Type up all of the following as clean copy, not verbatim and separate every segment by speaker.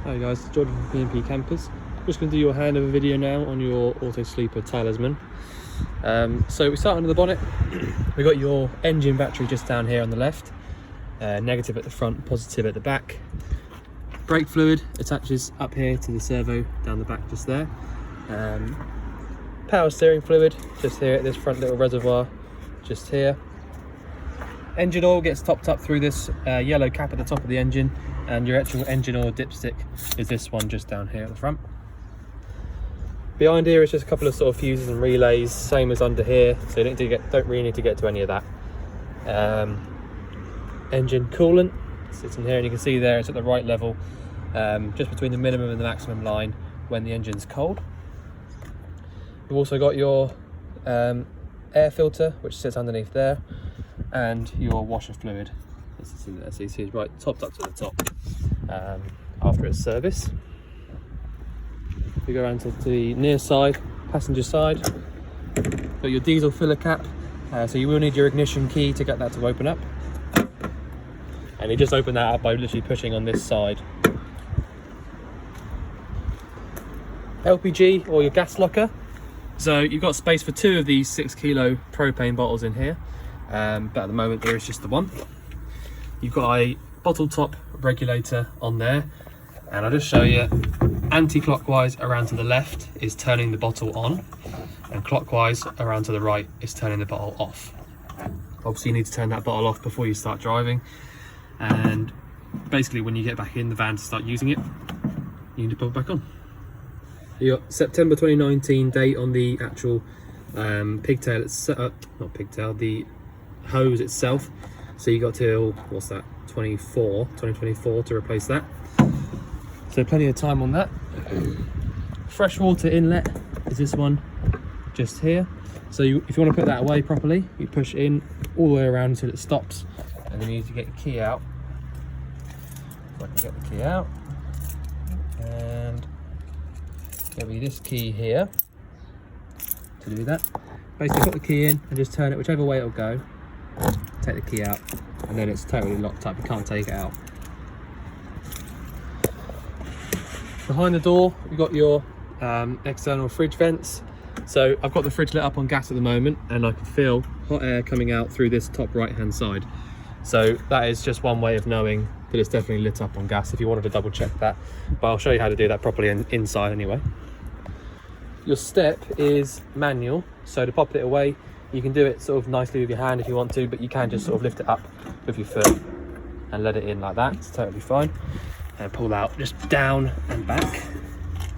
Speaker 1: Hi guys, it's Jordan from P&P Campers. Just going to do your handover video now on your Autosleeper Talisman. So we start under the bonnet. We've got your engine battery just down here on the left, negative at the front, positive at the back. Brake fluid attaches up here to the servo down the back just there. Power steering fluid just here at this front little reservoir just here. Engine oil gets topped up through this yellow cap at the top of the engine, and your actual engine oil dipstick is this one just down here at the front. Behind here is just a couple of sort of fuses and relays, same as under here, so you don't really need to get to any of that. Engine coolant sits in here, and you can see there it's at the right level, just between the minimum and the maximum line when the engine's cold. You've also got your air filter, which sits underneath there, and your washer fluid. This is in there, so you see it's right topped up to the top after its service. We go around to the near side, passenger side. Got your diesel filler cap, so you will need your ignition key to get that to open up. And you just open that up by literally pushing on this side. LPG, or your gas locker. So you've got space for 2 of these 6 kilo propane bottles in here, but at the moment there is just the one. You've got a bottle top regulator on there, and I'll just show you. Anti-clockwise around to the left is turning the bottle on, and clockwise around to the right is turning the bottle off. Obviously you need to turn that bottle off before you start driving, and basically when you get back in the van to start using it, you need to put it back on. You got September 2019 date on the actual pigtail, not pigtail, the hose itself. So you got till, what's that, 2024 to replace that. So plenty of time on that. Freshwater inlet is this one just here. So if you want to put that away properly, you push in all the way around until it stops, and then you need to get your key out. So I can get the key out, and there'll be this key here to do that. Basically put the key in and just turn it whichever way it'll go. Take the key out, and then it's totally locked up, you can't take it out. Behind the door you've got your external fridge vents. So I've got the fridge lit up on gas at the moment, and I can feel hot air coming out through this top right hand side. So that is just one way of knowing that it's definitely lit up on gas if you wanted to double check that, but I'll show you how to do that properly inside anyway. Your step is manual, so to pop it away you can do it sort of nicely with your hand if you want to, but you can just sort of lift it up with your foot and let it in like that. It's totally fine. And pull out just down and back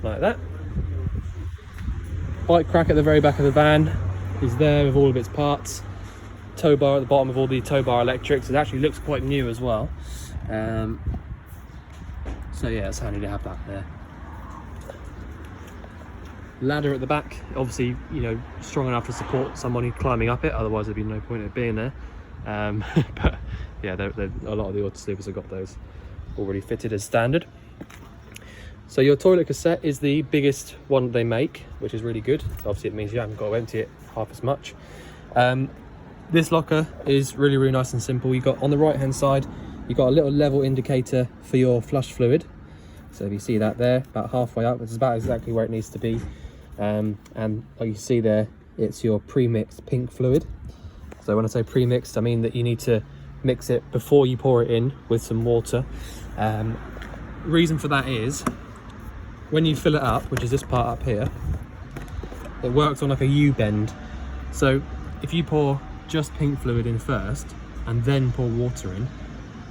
Speaker 1: like that. Bike rack at the very back of the van is there with all of its parts. Tow bar at the bottom with all the tow bar electrics. It actually looks quite new as well. So yeah, it's handy to have that there. Ladder at the back, obviously, you know, strong enough to support somebody climbing up it, otherwise there'd be no point in it being there. But yeah, a lot of the Autosleepers have got those already fitted as standard. So your toilet cassette is the biggest one they make, which is really good. Obviously it means you haven't got to empty it half as much. This locker is really, really nice and simple. You've got on the right hand side, you've got a little level indicator for your flush fluid. So if you see that there, about halfway up, it's about exactly where it needs to be. And like you see there, it's your pre-mixed pink fluid. So when I say pre-mixed, I mean that you need to mix it before you pour it in with some water. Reason for that is when you fill it up, which is this part up here, it works on like a U-bend. So if you pour just pink fluid in first and then pour water in,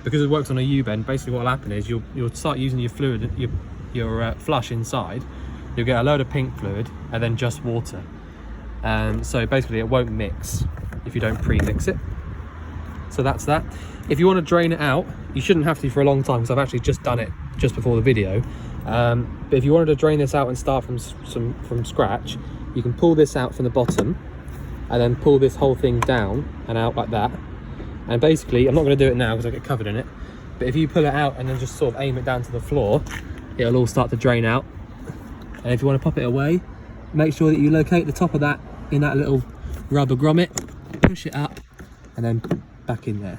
Speaker 1: because it works on a U-bend, basically what will happen is you'll start using your fluid, your flush inside. You'll get a load of pink fluid and then just water. So basically it won't mix if you don't pre-mix it. So that's that. If you want to drain it out, you shouldn't have to for a long time, because I've actually just done it just before the video. But if you wanted to drain this out and start from scratch, you can pull this out from the bottom and then pull this whole thing down and out like that. And basically, I'm not going to do it now because I get covered in it, but if you pull it out and then just sort of aim it down to the floor, it'll all start to drain out. And if you want to pop it away, make sure that you locate the top of that in that little rubber grommet, push it up, and then back in there.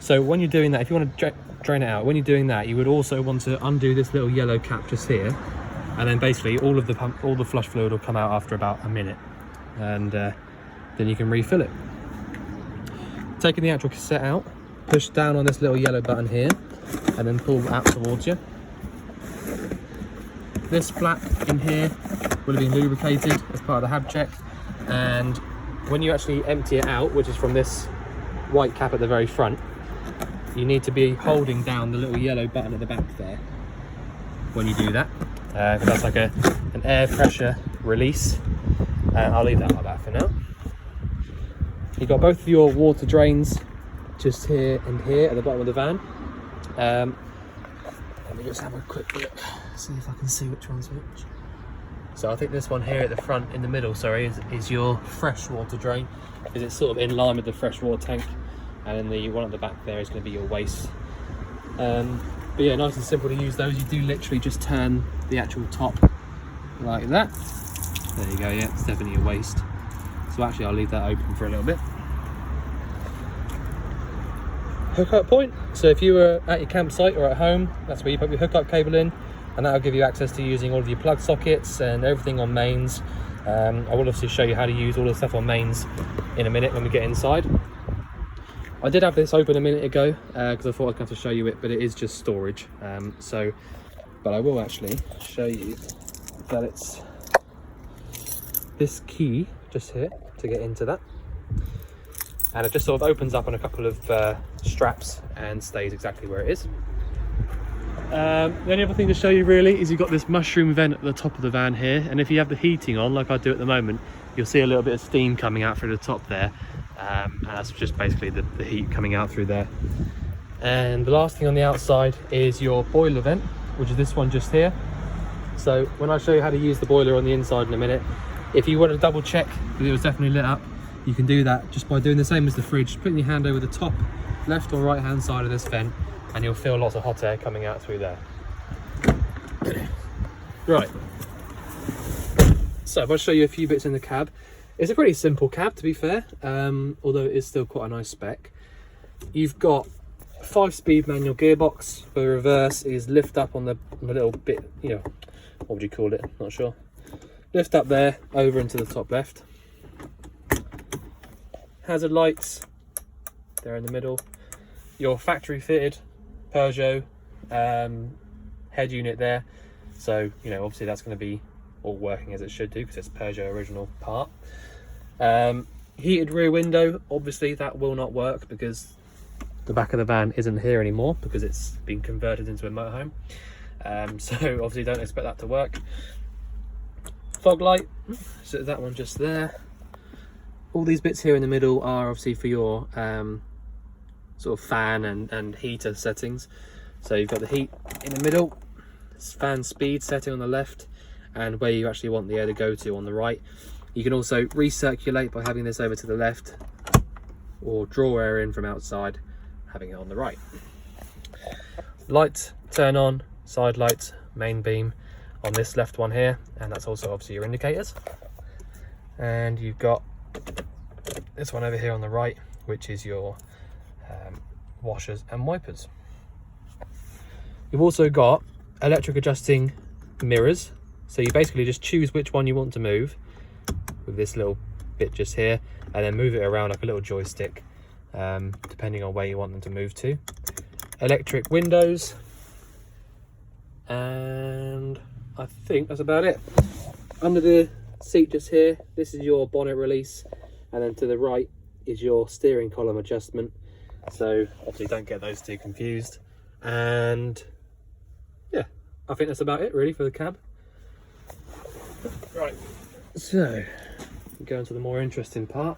Speaker 1: So when you're doing that, if you want to drain it out, when you're doing that, you would also want to undo this little yellow cap just here, and then basically all the flush fluid will come out after about a minute, and then you can refill it. Taking the actual cassette out, push down on this little yellow button here, and then pull out towards you. This flap in here will have been lubricated as part of the hab check, and when you actually empty it out, which is from this white cap at the very front, you need to be holding down the little yellow button at the back there when you do that. That's like an air pressure release. I'll leave that like that for now. You've got both of your water drains just here and here at the bottom of the van. Let me just have a quick look, see if I can see which one's which. So I think this one here at the front, in the middle, sorry, is your fresh water drain, because it's sort of in line with the fresh water tank. And then the one at the back there is going to be your waste. But yeah, nice and simple to use those. You do literally just turn the actual top like that. There you go, yeah, it's definitely your waste. So actually I'll leave that open for a little bit. Hookup point. So if you were at your campsite or at home, that's where you put your hookup cable in, and that'll give you access to using all of your plug sockets and everything on mains. I will obviously show you how to use all the stuff on mains in a minute when we get inside. I did have this open a minute ago because I thought I'd have to show you it, but it is just storage. But I will actually show you that it's this key just here to get into that. And it just sort of opens up on a couple of straps and stays exactly where it is. The only other thing to show you really is you've got this mushroom vent at the top of the van here, and if you have the heating on like I do at the moment, you'll see a little bit of steam coming out through the top there. And that's just basically the heat coming out through there. And the last thing on the outside is your boiler vent, which is this one just here. So when I show you how to use the boiler on the inside in a minute, if you want to double check that it was definitely lit up, you can do that just by doing the same as the fridge, putting your hand over the top left or right hand side of this vent, and you'll feel lots of hot air coming out through there. Right, so if I show you a few bits in the cab, it's a pretty simple cab to be fair, although it is still quite a nice spec. You've got a 5-speed manual gearbox. The reverse is lift up on the little bit, you know, what would you call it, not sure. Lift up there, over into the top left. Hazard lights, there in the middle. Your factory fitted Peugeot head unit there. So, you know, obviously that's going to be all working as it should do because it's Peugeot original part. Heated rear window, obviously that will not work because the back of the van isn't here anymore because it's been converted into a motorhome. So obviously don't expect that to work. Fog light, so that one just there. All these bits here in the middle are obviously for your sort of fan and heater settings. So you've got the heat in the middle, fan speed setting on the left, and where you actually want the air to go to on the right. You can also recirculate by having this over to the left, or draw air in from outside, having it on the right. Lights turn on, side lights, main beam on this left one here, and that's also obviously your indicators. And you've got this one over here on the right, which is your washers and wipers. You've also got electric adjusting mirrors, so you basically just choose which one you want to move with this little bit just here, and then move it around like a little joystick, depending on where you want them to move to. Electric windows, and I think that's about it. Under the seat just here, this is your bonnet release, and then to the right is your steering column adjustment, so obviously don't get those two confused. And yeah, I think that's about it really for the cab. Right, so go into the more interesting part.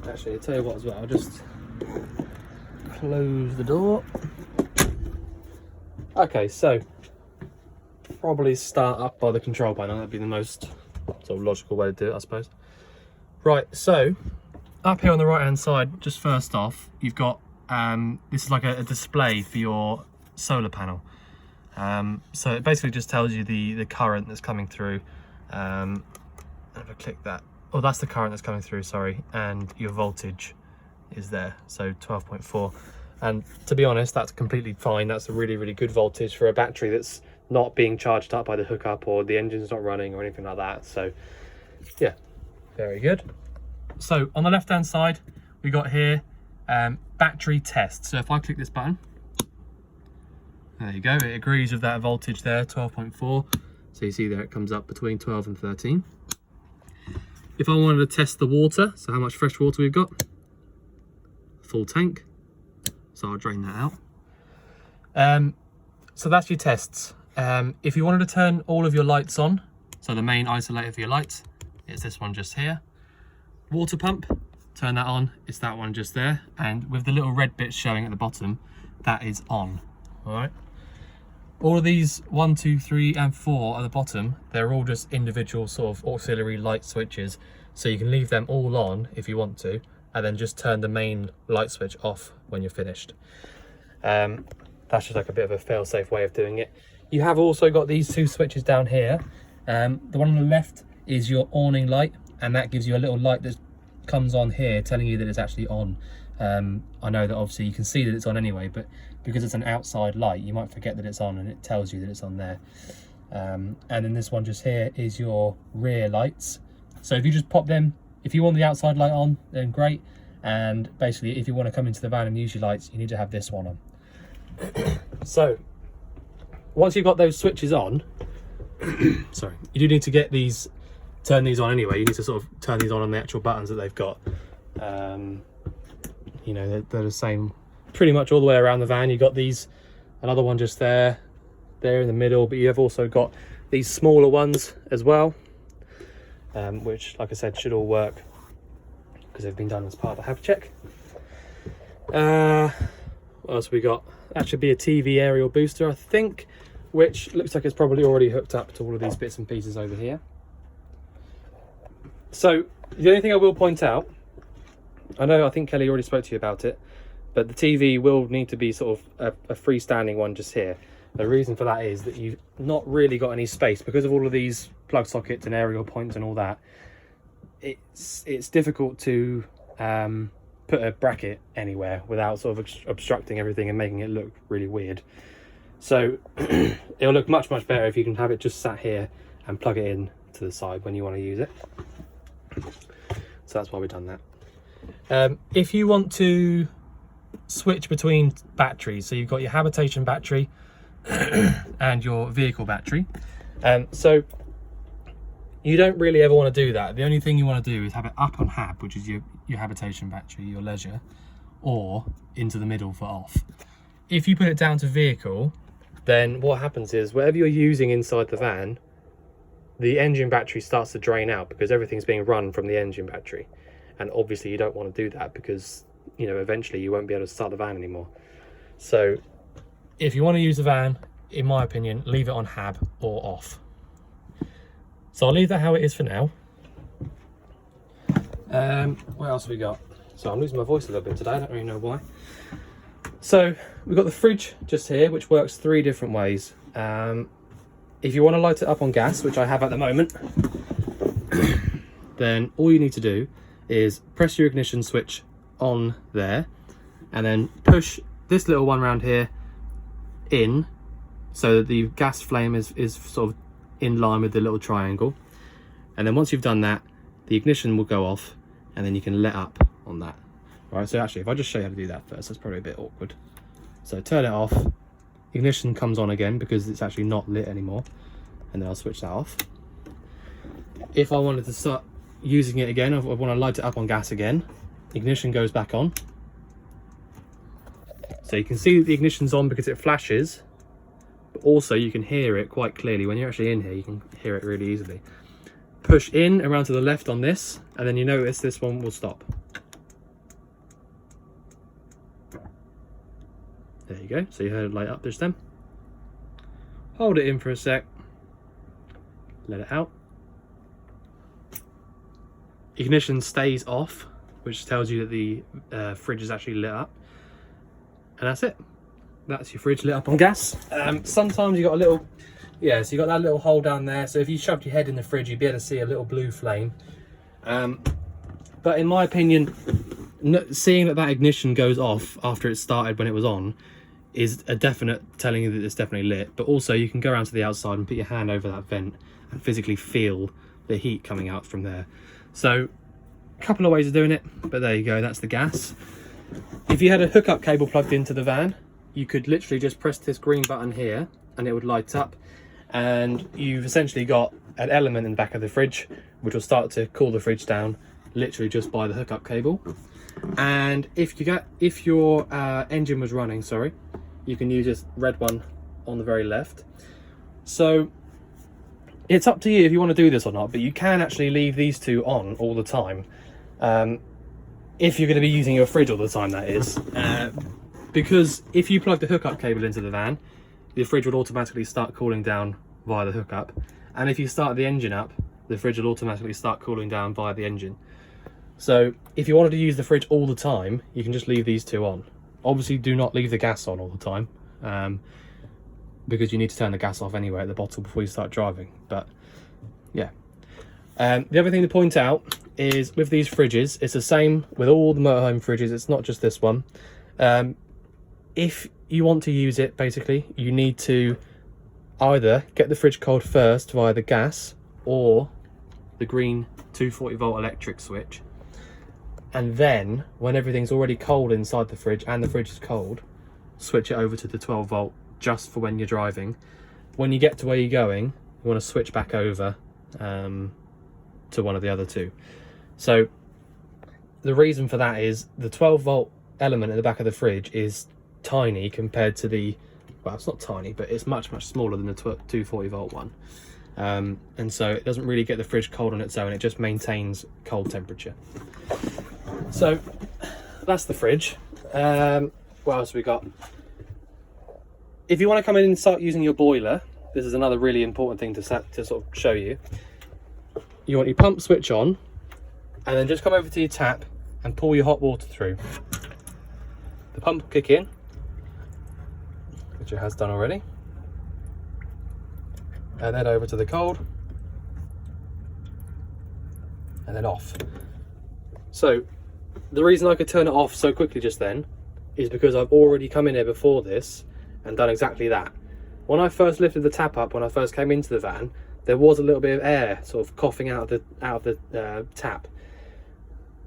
Speaker 1: Actually, I'll tell you what as well, I'll just close the door. Okay, so probably start up by the control panel. That'd be the most sort of logical way to do it, I suppose. Right, so up here on the right hand side, just first off, you've got this is like a display for your solar panel. So it basically just tells you the current that's coming through. If I click that, oh, that's the current that's coming through, sorry, and your voltage is there, so 12.4. And to be honest, that's completely fine. That's a really, really good voltage for a battery that's not being charged up by the hookup, or the engine's not running or anything like that. So yeah, very good. So on the left hand side, we got here battery test. So if I click this button, there you go, it agrees with that voltage there, 12.4. So you see there it comes up between 12 and 13. If I wanted to test the water, so how much fresh water we've got, full tank, so I'll drain that out. So that's your tests. If you wanted to turn all of your lights on, so the main isolator for your lights, it's this one just here. Water pump, turn that on, it's that one just there, and with the little red bit showing at the bottom, that is on. All right. All of these 1, 2, 3 and 4 at the bottom, they're all just individual sort of auxiliary light switches, so you can leave them all on if you want to, and then just turn the main light switch off when you're finished. That's just like a bit of a fail-safe way of doing it. You have also got these 2 switches down here. The one on the left is your awning light, and that gives you a little light that comes on here telling you that it's actually on. I know that obviously you can see that it's on anyway, but because it's an outside light, you might forget that it's on, and it tells you that it's on there. And then this one just here is your rear lights. So if you just pop them, if you want the outside light on, then great. And basically, if you want to come into the van and use your lights, you need to have this one on. So once you've got those switches on, sorry, you do need to get these, turn these on anyway. You need to sort of turn these on the actual buttons that they've got. You know, they're the same pretty much all the way around the van. You've got these, another one just there in the middle, but you have also got these smaller ones as well, which, like I said, should all work because they've been done as part of the HAB check. What else we got? That should be a TV aerial booster, I think, which looks like it's probably already hooked up to all of these bits and pieces over here. So the only thing I will point out, I think Kelly already spoke to you about it, but the TV will need to be sort of a freestanding one just here. The reason for that is that you've not really got any space because of all of these plug sockets and aerial points and all that. It's difficult to put a bracket anywhere without sort of obstructing everything and making it look really weird. So it'll look much better if you can have it just sat here and plug it in to the side when you want to use it. So that's why we've done that. If you want to switch between batteries, so you've got your habitation battery and your vehicle battery, so you don't really ever want to do that. The only thing you want to do is have it up on HAB, which is your habitation battery, your leisure, or into the middle for off. If you put it down to vehicle, then what happens is whatever you're using inside the van, the engine battery starts to drain out because everything's being run from the engine battery. And obviously you don't want to do that because, you know, eventually you won't be able to start the van anymore. So if you want to use the van, in my opinion, leave it on HAB or off. So I'll leave that how it is for now. What else have we got? So I'm losing my voice a little bit today, I don't really know why. So we've got the fridge just here, which works 3 different ways. If you want to light it up on gas, which I have at the moment, then all you need to do is press your ignition switch on there and then push this little one around here in so that the gas flame is sort of in line with the little triangle. And then once you've done that, the ignition will go off and then you can let up on that. Right, so actually if I just show you how to do that first, that's probably a bit awkward. So turn it off, ignition comes on again because it's actually not lit anymore, and then I'll switch that off. If I wanted to start using it again, I want to light it up on gas again, ignition goes back on. So you can see that the ignition's on because it flashes, but also you can hear it quite clearly. When you're actually in here, you can hear it really easily. Push in around to the left on this, and then you notice this one will stop. There you go, so you heard it light up just then. Hold it in for a sec, let it out. Ignition stays off, which tells you that the fridge is actually lit up. And that's it. That's your fridge lit up on gas. Sometimes you got a little, so you got that little hole down there. So if you shoved your head in the fridge, you'd be able to see a little blue flame. But in my opinion, seeing that ignition goes off after it started when it was on is a definite telling you that it's definitely lit. But also you can go around to the outside and put your hand over that vent and physically feel the heat coming out from there. So a couple of ways of doing it, but there you go, that's the gas. If you had a hookup cable plugged into the van, you could literally just press this green button here and it would light up, and you've essentially got an element in the back of the fridge which will start to cool the fridge down literally just by the hookup cable. And if your engine was running, you can use this red one on the very left. So it's up to you if you want to do this or not, but you can actually leave these two on all the time. If you're going to be using your fridge all the time, that is. Because if you plug the hookup cable into the van, the fridge would automatically start cooling down via the hookup. And if you start the engine up, the fridge will automatically start cooling down via the engine. So if you wanted to use the fridge all the time, you can just leave these two on. Obviously do not leave the gas on all the time, because you need to turn the gas off anyway at the bottom before you start driving. But yeah. The other thing to point out is with these fridges, it's the same with all the motorhome fridges, it's not just this one. If you want to use it, basically, you need to either get the fridge cold first via the gas or the green 240 volt electric switch, and then when everything's already cold inside the fridge and the fridge is cold, switch it over to the 12 volt just for when you're driving. When you get to where you're going, you want to switch back over to one of the other two. So the reason for that is the 12 volt element in the back of the fridge is tiny compared to the, well, it's not tiny, but it's much smaller than the 240 volt one, and so it doesn't really get the fridge cold on its own, it just maintains cold temperature. So that's the fridge. What else have we got? If you want to come in and start using your boiler, this is another really important thing to sort of show you. You want your pump switch on, and then just come over to your tap and pour your hot water through. The pump will kick in, which it has done already, and then over to the cold, and then off. So the reason I could turn it off so quickly just then is because I've already come in here before this and done exactly that. When I first lifted the tap up, when I first came into the van, there was a little bit of air sort of coughing out of the tap.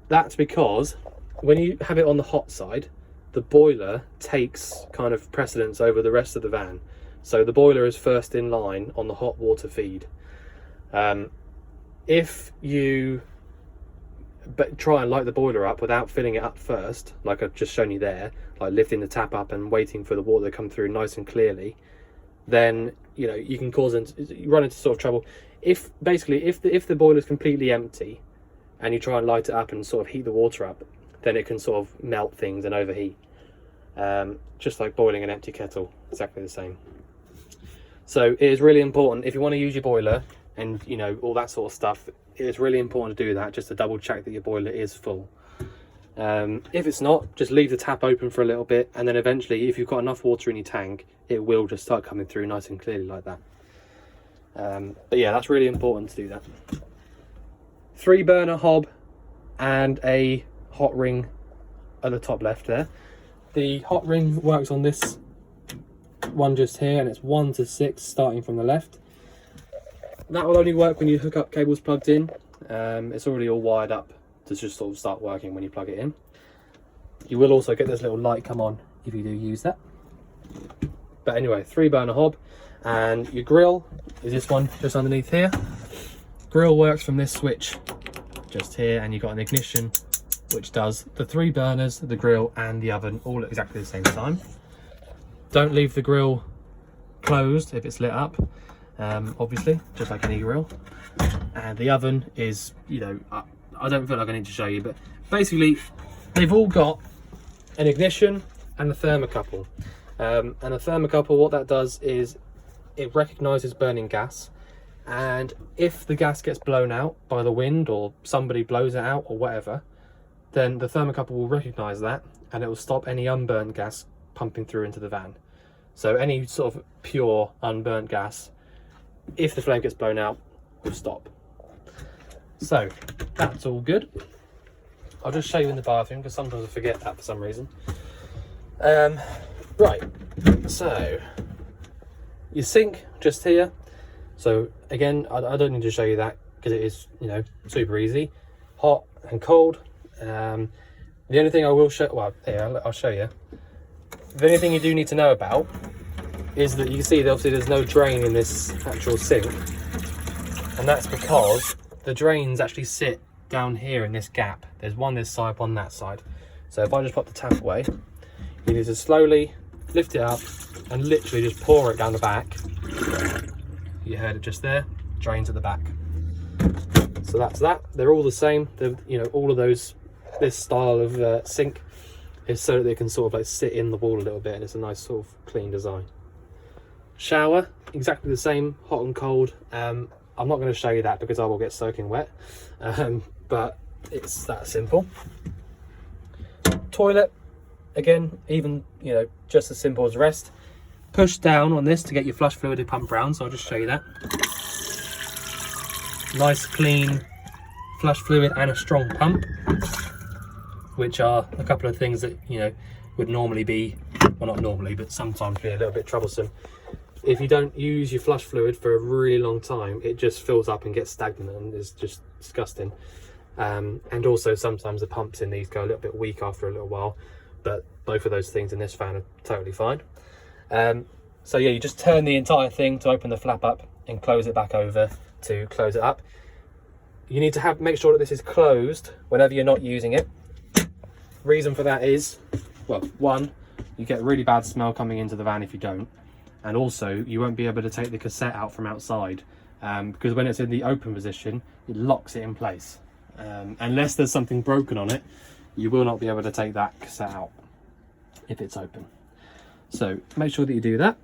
Speaker 1: That's because when you have it on the hot side, the boiler takes kind of precedence over the rest of the van. So the boiler is first in line on the hot water feed. If you try and light the boiler up without filling it up first, like I've just shown you there, like lifting the tap up and waiting for the water to come through nice and clearly, then you know you can run into sort of trouble. If the boiler is completely empty and you try and light it up and sort of heat the water up, then it can sort of melt things and overheat. Just like boiling an empty kettle, exactly the same. So it is really important, if you want to use your boiler and you know all that sort of stuff, it is really important to do that, just to double check that your boiler is full. If it's not, just leave the tap open for a little bit, and then eventually if you've got enough water in your tank, it will just start coming through nice and clearly like that. But yeah, that's really important to do that. 3-burner hob and a hot ring at the top left there. The hot ring works on this one just here, and it's 1 to 6 starting from the left. That will only work when your hookup cable's plugged in. It's already all wired up to just sort of start working when you plug it in. You will also get this little light come on if you do use that. But anyway, 3-burner hob, and your grill is this one just underneath here. Grill works from this switch just here, and you've got an ignition which does the 3 burners, the grill and the oven all at exactly the same time. Don't leave the grill closed if it's lit up, obviously, just like any grill. And the oven is, you know, I don't feel like I need to show you, but basically they've all got an ignition and a thermocouple. And a thermocouple, what that does is it recognizes burning gas, and if the gas gets blown out by the wind or somebody blows it out or whatever, then the thermocouple will recognize that and it will stop any unburnt gas pumping through into the van. So any sort of pure unburnt gas, if the flame gets blown out, will stop. So that's all good. I'll just show you in the bathroom because sometimes I forget that for some reason. Right, so your sink just here. So again, I don't need to show you that because it is, you know, super easy, hot and cold. The only thing I will show, well, here, I'll show you. The only thing you do need to know about is that you can see that obviously there's no drain in this actual sink, and that's because the drains actually sit down here in this gap. There's one this side, one that side. So if I just pop the tap away, you need to slowly lift it up and literally just pour it down the back. You heard it just there, drains at the back. So that's that. They're all the same. You know, all of those, this style of sink is so that they can sort of like sit in the wall a little bit, and it's a nice sort of clean design. Shower, exactly the same, hot and cold. I'm not going to show you that because I will get soaking wet, but it's that simple. Toilet, again, even, you know, just as simple as the rest. Push down on this to get your flush fluid pumped round, so I'll just show you that. Nice clean flush fluid and a strong pump, which are a couple of things that, you know, would normally be, well, not normally, but sometimes be a little bit troublesome. If you don't use your flush fluid for a really long time, it just fills up and gets stagnant and is just disgusting. And also sometimes the pumps in these go a little bit weak after a little while, but both of those things in this fan are totally fine. So yeah, you just turn the entire thing to open the flap up and close it back over to close it up. You need to make sure that this is closed whenever you're not using it. Reason for that is, well, one, you get really bad smell coming into the van if you don't, and also you won't be able to take the cassette out from outside because when it's in the open position, it locks it in place. Unless there's something broken on it, you will not be able to take that cassette out if it's open. So make sure that you do that.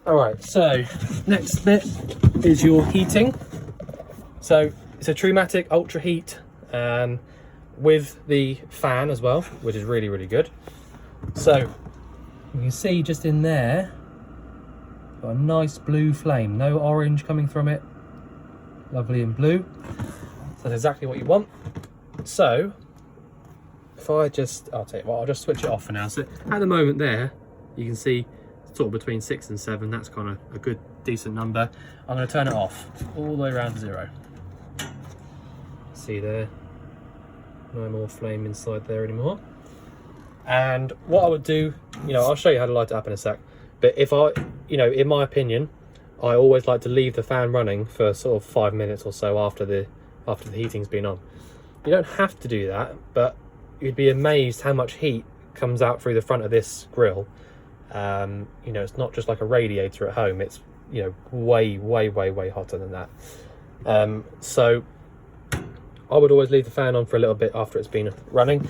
Speaker 1: All right, so next bit is your heating. So it's a Trumatic Ultra Heat with the fan as well, which is really, really good. So you can see just in there, got a nice blue flame, no orange coming from it, lovely and blue. So that's exactly what you want. So if I just, I'll tell you what, I'll just switch it off for now. So at the moment there, you can see sort of between 6 and 7, that's kind of a good, decent number. I'm going to turn it off all the way around to 0. See there, no more flame inside there anymore. And what I would do, you know, I'll show you how to light it up in a sec, but if I, you know, in my opinion, I always like to leave the fan running for sort of 5 minutes or so after the heating's been on. You don't have to do that, but you'd be amazed how much heat comes out through the front of this grill. You know, it's not just like a radiator at home, it's, you know, way hotter than that. So I would always leave the fan on for a little bit after it's been running.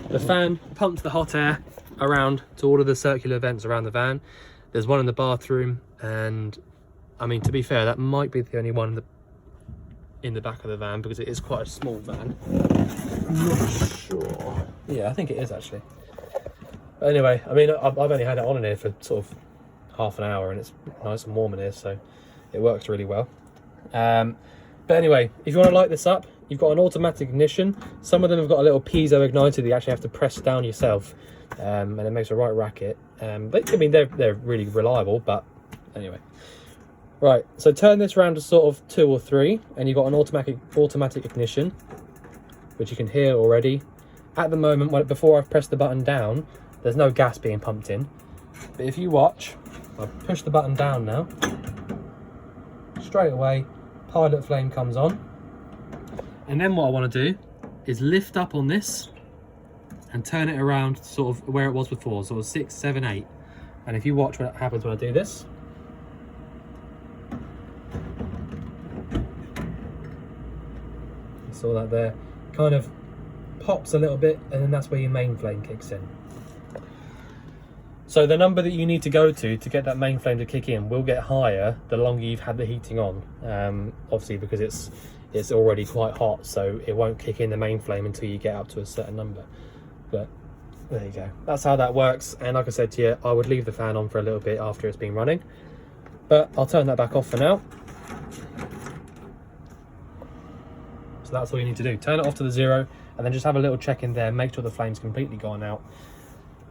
Speaker 1: The fan pumps the hot air around to all of the circular vents around the van. There's one in the bathroom, and I mean, to be fair, that might be the only one in the back of the van because it is quite a small van. I'm not sure. Yeah, I think it is actually. But anyway, I mean, I've only had it on in here for sort of half an hour, and it's nice and warm in here, so it works really well. But anyway, if you want to light this up, you've got an automatic ignition. Some of them have got a little piezo igniter that you actually have to press down yourself, and it makes a right racket. But I mean, they're really reliable. But anyway, right. So turn this around to sort of 2 or 3, and you've got an automatic ignition, which you can hear already. At the moment, before I've pressed the button down, there's no gas being pumped in. But if you watch, I've pushed the button down now. Straight away, pilot flame comes on. And then what I want to do is lift up on this and turn it around sort of where it was before, sort of 6, 7, 8. And if you watch what happens when I do this. You saw that there. Kind of pops a little bit, and then that's where your main flame kicks in. So the number that you need to go to get that main flame to kick in will get higher the longer you've had the heating on. Obviously because it's already quite hot, so it won't kick in the main flame until you get up to a certain number. But there you go. That's how that works. And like I said to you, I would leave the fan on for a little bit after it's been running. But I'll turn that back off for now. So that's all you need to do. Turn it off to the 0 and then just have a little check in there. Make sure the flame's completely gone out.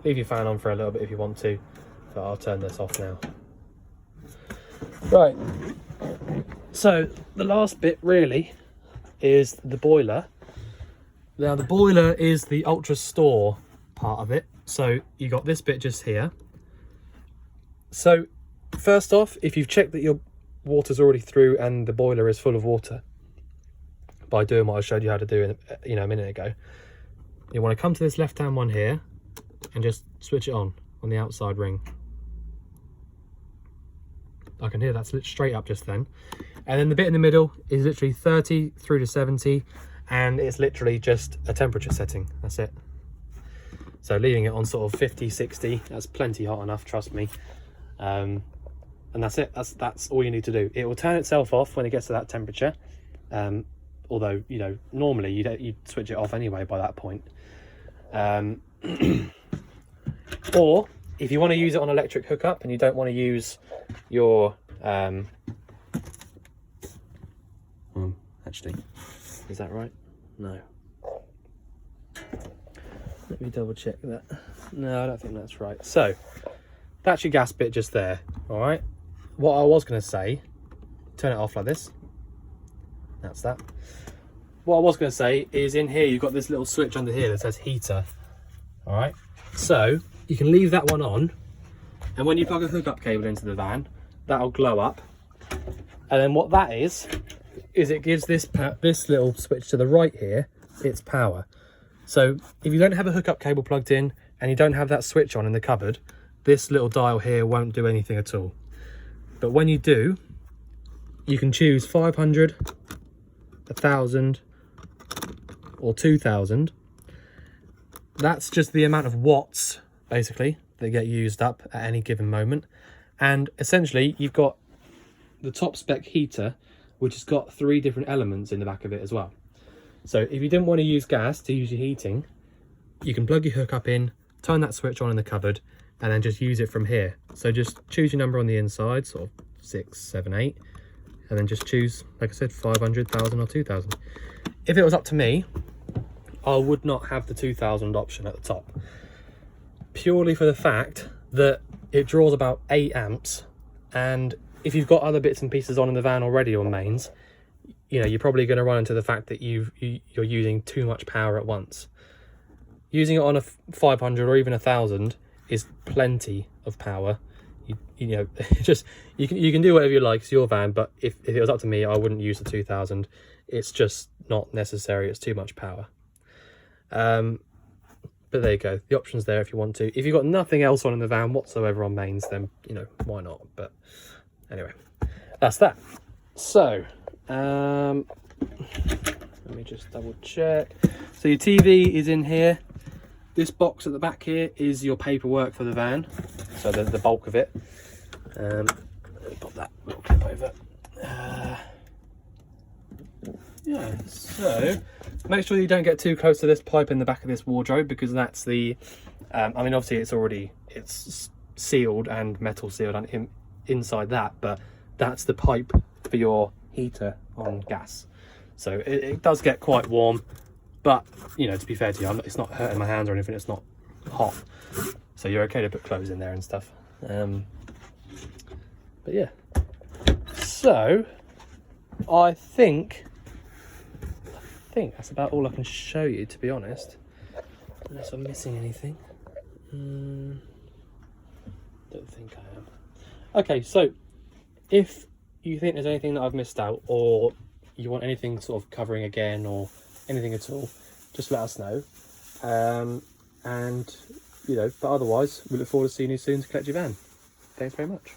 Speaker 1: Leave your fan on for a little bit if you want to, but I'll turn this off now. Right, so the last bit really is the boiler. Now the boiler is the ultra store part of it. So you got this bit just here. So first off, if you've checked that your water's already through and the boiler is full of water, by doing what I showed you how to do in, a minute ago, you want to come to this left hand one here and just switch it on the outside ring. I can hear that's lit straight up just then. And then the bit in the middle is literally 30 through to 70, and it's literally just a temperature setting. That's it. So leaving it on sort of 50, 60, that's plenty hot enough, trust me. And that's it. That's all you need to do. It will turn itself off when it gets to that temperature. Although, normally you'd switch it off anyway by that point. Or if you want to use it on electric hookup and you don't want to use your actually, is that right? No. Let me double check that. No, I don't think that's right. So that's your gas bit just there. All right. What I was going to say, turn it off like this. That's that. What I was going to say is in here you've got this little switch under here that says heater. All right. So you can leave that one on, and when you plug a hookup cable into the van, that'll glow up. And then what that is it gives this little switch to the right here its power. So if you don't have a hookup cable plugged in and you don't have that switch on in the cupboard, this little dial here won't do anything at all. But when you do, you can choose 500, 1,000 or 2,000. That's just the amount of watts basically that get used up at any given moment. And essentially you've got the top spec heater, which has got 3 different elements in the back of it as well. So if you didn't want to use gas to use your heating, you can plug your hookup in, turn that switch on in the cupboard, and then just use it from here. So just choose your number on the inside, sort of 6, 7, 8, and then just choose, like I said, 500, 1,000 or 2,000. If it was up to me, I would not have the 2,000 option at the top, purely for the fact that it draws about 8 amps, and if you've got other bits and pieces on in the van already on mains, you're probably going to run into the fact that you're using too much power at once. Using it on a 500 or even 1,000 is plenty of power. You can do whatever you like, it's your van, but if it was up to me, I wouldn't use the 2,000. It's just not necessary. It's too much power. But there you go, the option's there if you want to. If you've got nothing else on in the van whatsoever on mains, then why not? But anyway, that's that. So let me just double check. So your TV is in here. This box at the back here is your paperwork for the van, so the bulk of it. Let me pop that little clip over. Yeah, so make sure you don't get too close to this pipe in the back of this wardrobe, because that's the obviously it's sealed and metal sealed and inside that, but that's the pipe for your heater on gas. So it does get quite warm, but to be fair to you, it's not hurting my hands or anything. It's not hot, so you're okay to put clothes in there and stuff. But yeah, so I think that's about all I can show you, to be honest, unless I'm missing anything. Don't think I am. Okay, so if you think there's anything that I've missed out, or you want anything sort of covering again, or anything at all, just let us know. But otherwise, we look forward to seeing you soon to collect your van. Thanks very much.